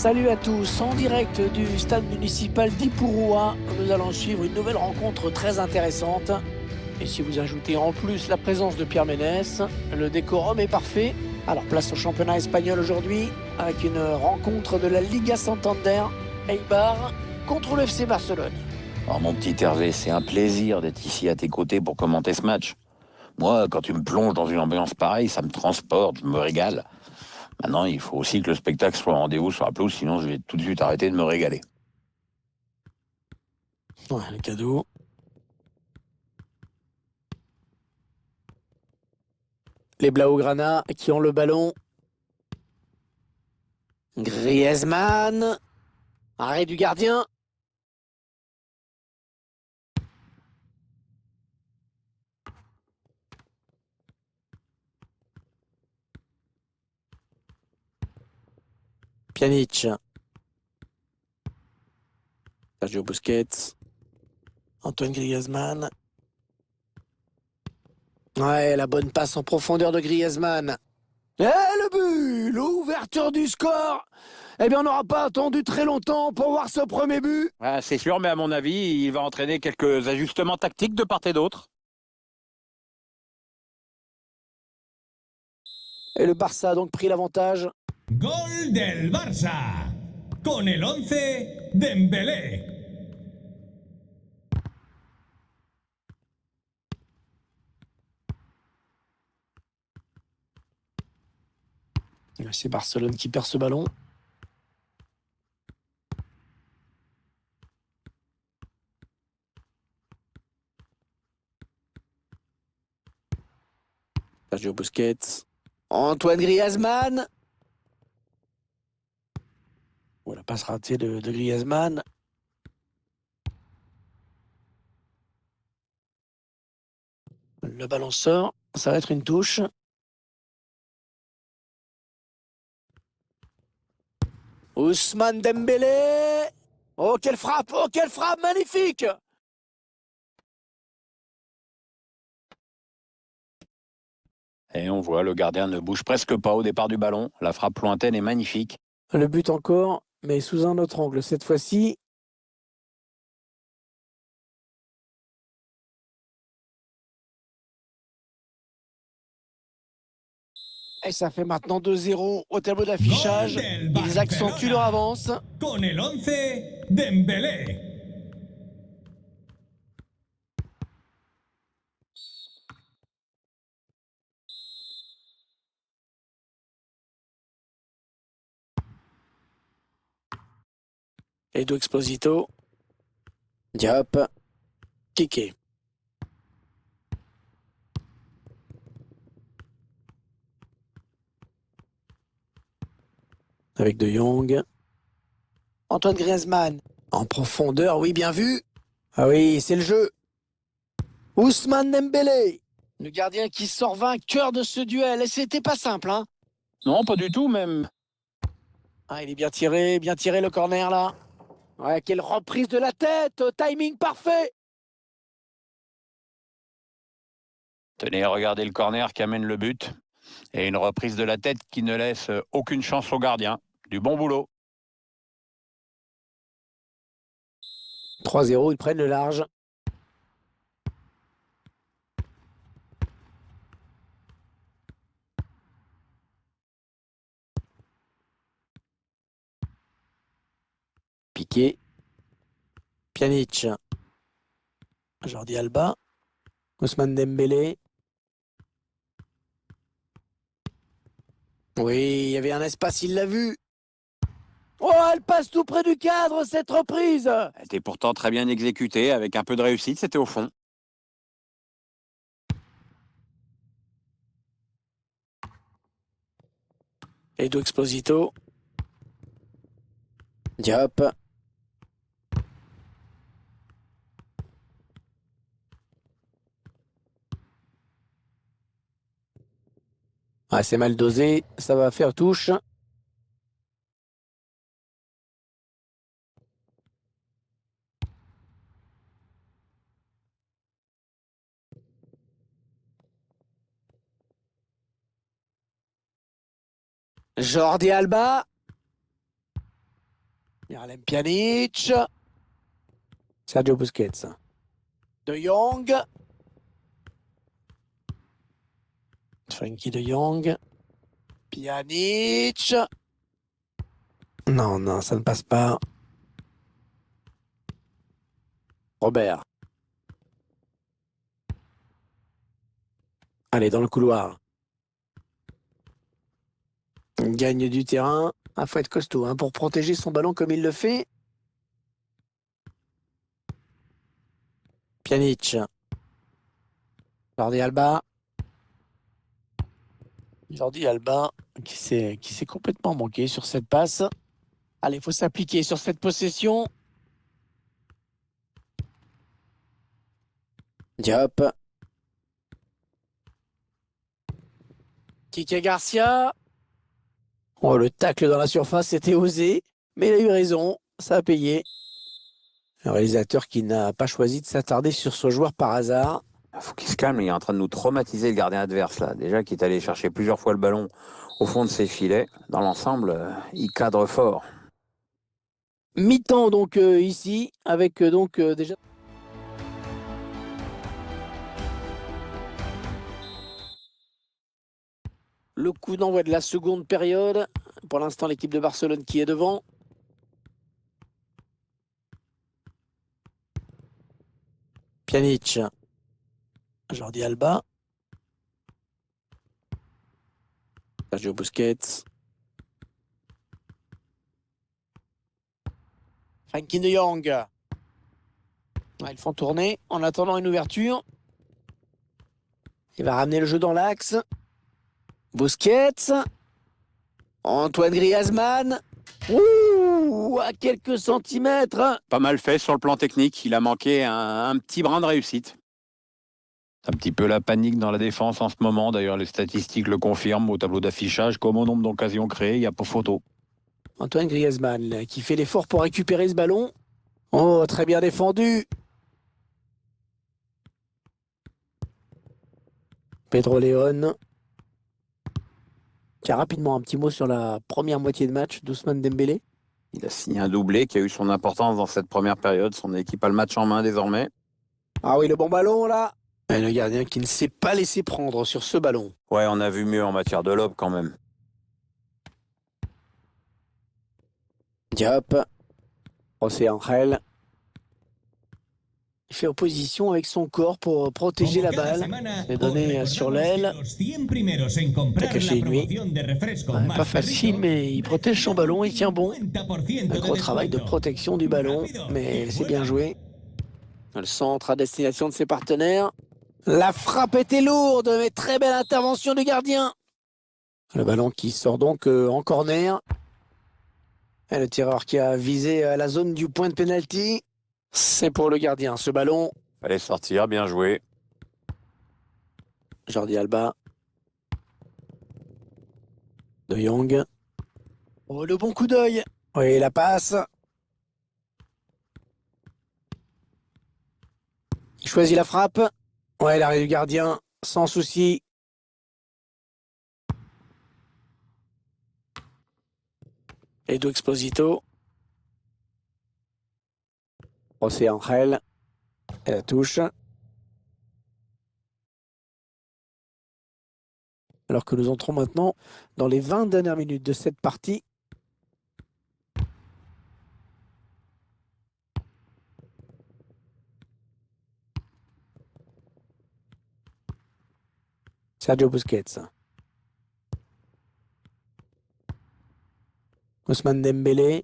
Salut à tous, en direct du stade municipal d'Ipurua, nous allons suivre une nouvelle rencontre très intéressante. Et si vous ajoutez en plus la présence de Pierre Ménès, le décorum est parfait. Alors place au championnat espagnol aujourd'hui, avec une rencontre de la Liga Santander, Eibar contre le FC Barcelone. Alors mon petit Hervé, c'est un plaisir d'être ici à tes côtés pour commenter ce match. Moi, quand tu me plonges dans une ambiance pareille, ça me transporte, je me régale. Maintenant, il faut aussi que le spectacle soit au rendez-vous sur la pelouse, sinon je vais tout de suite arrêter de me régaler. Ouais, le cadeau. Les Blaugrana qui ont le ballon. Griezmann. Arrêt du gardien. Pjanic. Sergio Busquets. Antoine Griezmann. Ouais, la bonne passe en profondeur de Griezmann. Et le but! L'ouverture du score! Eh bien, on n'aura pas attendu très longtemps pour voir ce premier but. Ah, c'est sûr, mais à mon avis, il va entraîner quelques ajustements tactiques de part et d'autre. Et le Barça a donc pris l'avantage. Gol del Barça, con el 11 Dembélé. C'est Barcelone qui perd ce ballon. Sergio Busquets. Antoine Griezmann. Oh, la passe ratée de Griezmann. Le ballon sort. Ça va être une touche. Ousmane Dembélé. Oh, quelle frappe! Oh, quelle frappe! Magnifique! Et on voit, le gardien ne bouge presque pas au départ du ballon. La frappe lointaine est magnifique. Le but encore, mais sous un autre angle cette fois-ci. Et ça fait maintenant 2-0 au tableau d'affichage. Ils accentuent leur avance. Con el 11 Dembélé. Edo Exposito. Diop. Kike. Avec De Jong. Antoine Griezmann. En profondeur, oui, bien vu. Ah oui, c'est le jeu. Ousmane Dembélé. Le gardien qui sort vainqueur de ce duel. Et c'était pas simple, hein. Non, pas du tout même. Ah, il est bien tiré le corner là. Ouais, quelle reprise de la tête. Timing parfait. Tenez, regardez le corner qui amène le but. Et une reprise de la tête qui ne laisse aucune chance au gardien. Du bon boulot. 3-0, ils prennent le large. Piqué. Pjanic. Jordi Alba. Ousmane Dembélé. Oui, il y avait un espace, il l'a vu. Oh, elle passe tout près du cadre, cette reprise. Elle était pourtant très bien exécutée. Avec un peu de réussite, c'était au fond. Edo Exposito. Diop. Ah, c'est mal dosé, ça va faire touche. Jordi Alba. Miralem Pjanic. Sergio Busquets. De Jong. Frenkie de Jong. Pjanic. Non, non, ça ne passe pas. Robert. Allez, dans le couloir. Il gagne du terrain. Il faut être costaud hein, pour protéger son ballon comme il le fait. Pjanic. Jordi Alba. Jordi Alba qui s'est complètement manqué sur cette passe. Allez, il faut s'appliquer sur cette possession. Diop. Kike Garcia. Oh, le tacle dans la surface, c'était osé. Mais il a eu raison, ça a payé. Le réalisateur qui n'a pas choisi de s'attarder sur ce joueur par hasard. Faut qu'il se calme, il est en train de nous traumatiser le gardien adverse là. Déjà qu'il est allé chercher plusieurs fois le ballon au fond de ses filets. Dans l'ensemble, il cadre fort. Mi-temps donc ici, avec déjà... Le coup d'envoi de la seconde période. Pour l'instant, l'équipe de Barcelone qui est devant. Pjanic. Jordi Alba. Sergio Busquets. Frenkie de Jong. Ils font tourner en attendant une ouverture. Il va ramener le jeu dans l'axe. Busquets. Antoine Griezmann. Ouh, à quelques centimètres. Pas mal fait sur le plan technique, il a manqué un petit brin de réussite. C'est un petit peu la panique dans la défense en ce moment, d'ailleurs les statistiques le confirment au tableau d'affichage, comme au nombre d'occasions créées, il n'y a pas photo. Antoine Griezmann qui fait l'effort pour récupérer ce ballon. Oh, très bien défendu. Pedro León. Tiens, rapidement un petit mot sur la première moitié de match d'Ousmane Dembélé. Il a signé un doublé qui a eu son importance dans cette première période. Son équipe a le match en main désormais. Ah oui, le bon ballon là. Et le gardien qui ne s'est pas laissé prendre sur ce ballon. Ouais, on a vu mieux en matière de lob quand même. Diop. José Angel. Il fait opposition avec son corps pour protéger la balle. C'est donné sur l'aile. Takashi Inui. Pas facile, mais il protège son ballon, il tient bon. Un gros travail de protection du ballon, mais c'est bien joué. Le centre à destination de ses partenaires. La frappe était lourde, mais très belle intervention du gardien. Le ballon qui sort donc en corner. Et le tireur qui a visé la zone du point de pénalty. C'est pour le gardien, ce ballon. Fallait sortir, bien joué. Jordi Alba. De Jong. Oh, le bon coup d'œil. Oui, la passe. Il choisit la frappe. Ouais, l'arrêt du gardien, sans souci. Edu Exposito. José Angel. Et la touche. Alors que nous entrons maintenant dans les 20 dernières minutes de cette partie. Sergio Busquets. Ousmane Dembélé.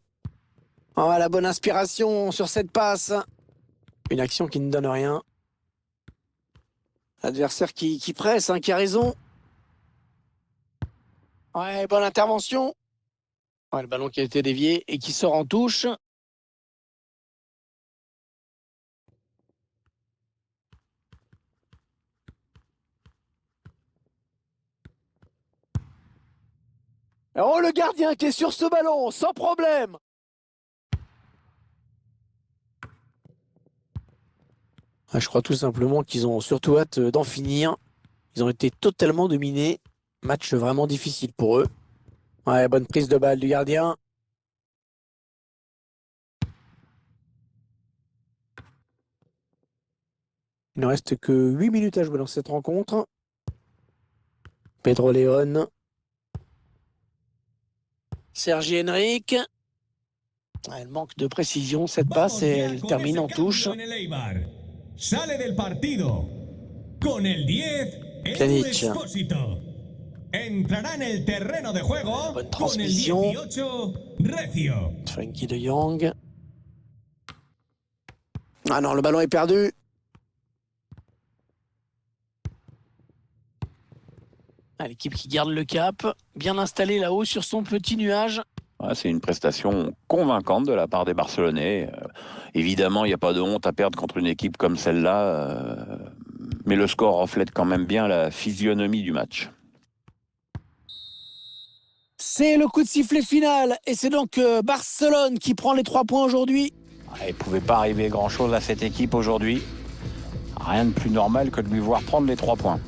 Oh, la bonne inspiration sur cette passe. Une action qui ne donne rien. L'adversaire qui presse, qui a raison. Ouais, bonne intervention. Ouais, le ballon qui a été dévié et qui sort en touche. Oh, le gardien qui est sur ce ballon, sans problème. Je crois tout simplement qu'ils ont surtout hâte d'en finir. Ils ont été totalement dominés. Match vraiment difficile pour eux. Ouais, bonne prise de balle du gardien. Il ne reste que 8 minutes à jouer dans cette rencontre. Pedro León. Sergi Henrique. Elle manque de précision cette passe et elle termine en touche. Sale del partido. Con el 10, Pjanic. Expósito. Entrará en el terreno de juego Bonne con el transmission. 18, Recio. Frankie de Jong. Ah non, le ballon est perdu. Ah, l'équipe qui garde le cap, bien installée là-haut sur son petit nuage. Ouais, c'est une prestation convaincante de la part des Barcelonais. Évidemment, il n'y a pas de honte à perdre contre une équipe comme celle-là, mais le score reflète quand même bien la physionomie du match. C'est le coup de sifflet final et c'est donc Barcelone qui prend les 3 points aujourd'hui. Il ne pouvait pas arriver grand-chose à cette équipe aujourd'hui. Rien de plus normal que de lui voir prendre les 3 points.